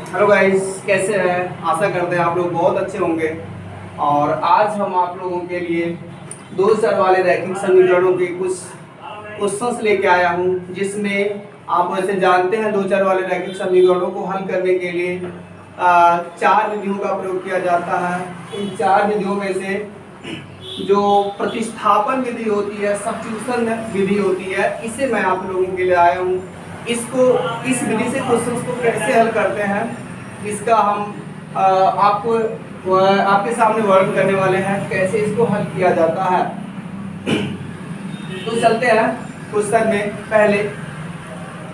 Hello guys, कैसे हैं? आशा करते हैं आप लोग बहुत अच्छे होंगे। और आज हम आप लोगों के लिए दो चर वाले रैखिक समीकरणों के कुछ क्वेश्चंस लेके आया हूं, जिसमें आप वैसे जानते हैं दो चर वाले रैखिक समीकरणों को हल करने के लिए चार विधियों का प्रयोग किया जाता है। इन चार विधियों में से जो प्रतिस्थापन विधि होती है, सब्स्टिट्यूशन विधि होती है, इसे मैं आप लोगों के लिए आया हूँ। इस विधि से क्वेश्चंस को कैसे हल करते हैं, इसका हम आपके सामने वर्णन करने वाले हैं, कैसे इसको हल किया जाता है। तो चलते हैं क्वेश्चन में।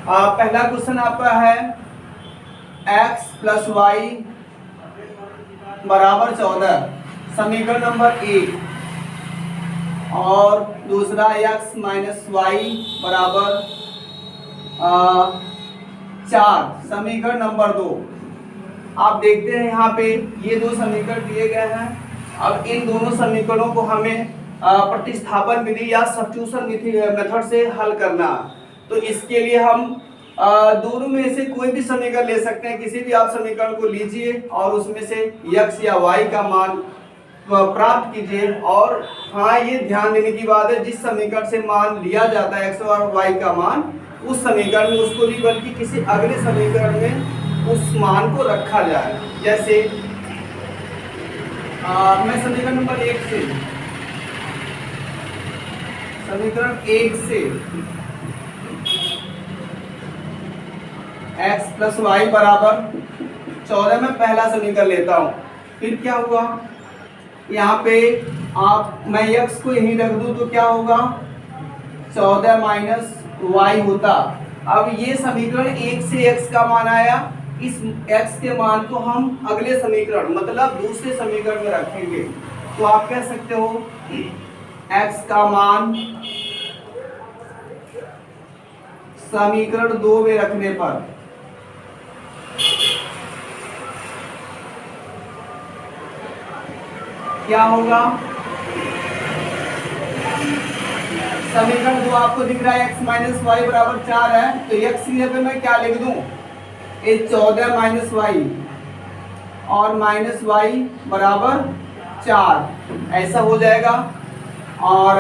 पहला क्वेश्चन आपका है x + y = 14, समीकरण नंबर 1। और दूसरा x - y = 4, समीकरण नंबर 2। आप देखते हैं यहाँ पे ये दो समीकरण दिए गए हैं। अब इन दोनों समीकरणों को हमें प्रतिस्थापन विधि या सब्स्टिट्यूशन मेथड से हल करना। तो इसके लिए हम दोनों में से कोई भी समीकरण ले सकते हैं। किसी भी आप समीकरण को लीजिए और उसमें से x या y का मान प्राप्त कीजिए। और हाँ, ये ध्यान देने की बात है, जिस समीकरण से मान लिया जाता है x और y का मान, उस समीकरण में उसको नहीं बल्कि किसी अगले समीकरण में उस मान को रखा जाए। जैसे मैं समीकरण नंबर 1 से x + y = 14 में पहला समीकरण लेता हूँ। फिर क्या हुआ, यहाँ पे मैं x को यहीं रख दूं तो क्या होगा, 14 - y होता। अब ये समीकरण 1 से x का मान आया, इस x के मान को हम अगले समीकरण मतलब दूसरे समीकरण में रखेंगे। तो आप कह सकते हो x का मान समीकरण 2 में रखने पर क्या होगा, समीकरण 2 आपको दिख रहा है x - y = 4 है। तो x की जगह पे मैं क्या लिख दूं, 14 - y और -y = 4, ऐसा हो जाएगा। और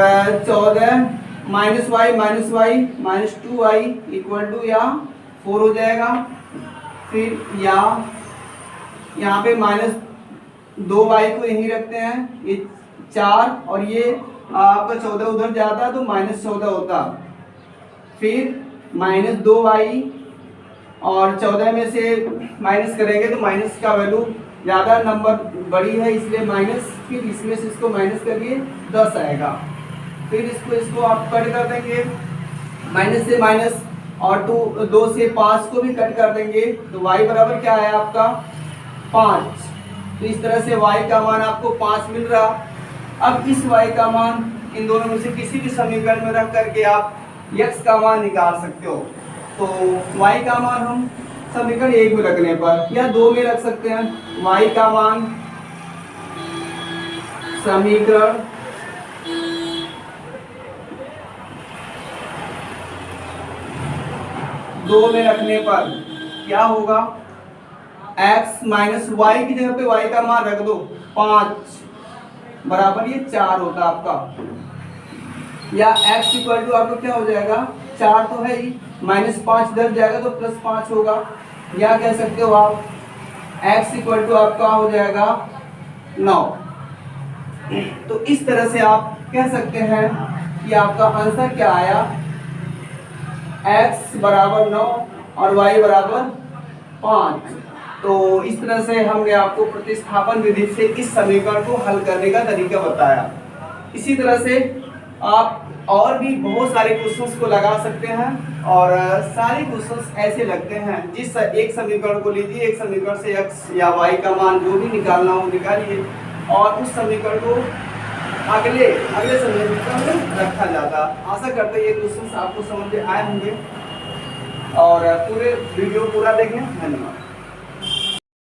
14 - y -2y = या 4 हो जाएगा। फिर यहाँ पे -2y को यहीं रखते हैं, ये 4 और ये आपका 14 उधर जाता तो -14 होता। फिर -2y और 14 में से माइनस करेंगे तो माइनस का वैल्यू ज़्यादा नंबर बड़ी है, इसलिए माइनस। फिर इसमें से इसको माइनस करिए, 10 आएगा। फिर इसको आप कट कर देंगे, माइनस से माइनस, और 2 से 5 को भी कट कर देंगे तो y बराबर क्या है आपका, 5। तो इस तरह से y का मान आपको 5 मिल रहा। अब इस y का मान इन दोनों में से किसी भी समीकरण में रख करके आप x का मान निकाल सकते हो। तो y का मान हम समीकरण 1 में रखने पर या 2 में रख सकते हैं। y का मान समीकरण 2 में रखने पर क्या होगा, x - y की जगह पे y का मान रख दो, 5 बराबर ये 4 होता आपका। या x = आपको क्या हो जाएगा, 4 तो है ही, -5 इधर जाएगा तो +5 होगा। या कह सकते हो आप x = आपका हो जाएगा 9। तो इस तरह से आप कह सकते हैं कि आपका आंसर क्या आया, x = 9 और y = 5। तो इस तरह से हमने आपको प्रतिस्थापन विधि से इस समीकरण को हल करने का तरीका बताया। इसी तरह से आप और भी बहुत सारे क्वेश्चंस को लगा सकते हैं, और सारे क्वेश्चंस ऐसे लगते हैं, जिस एक समीकरण को लीजिए, एक समीकरण से x या y का मान जो भी निकालना हो निकालिए, और उस समीकरण को अगले समीकरण में रखा जाता। आशा करते हैं ये क्वेश्चंस आपको समझ में आए होंगे, और पूरे वीडियो पूरा देखें। धन्यवाद।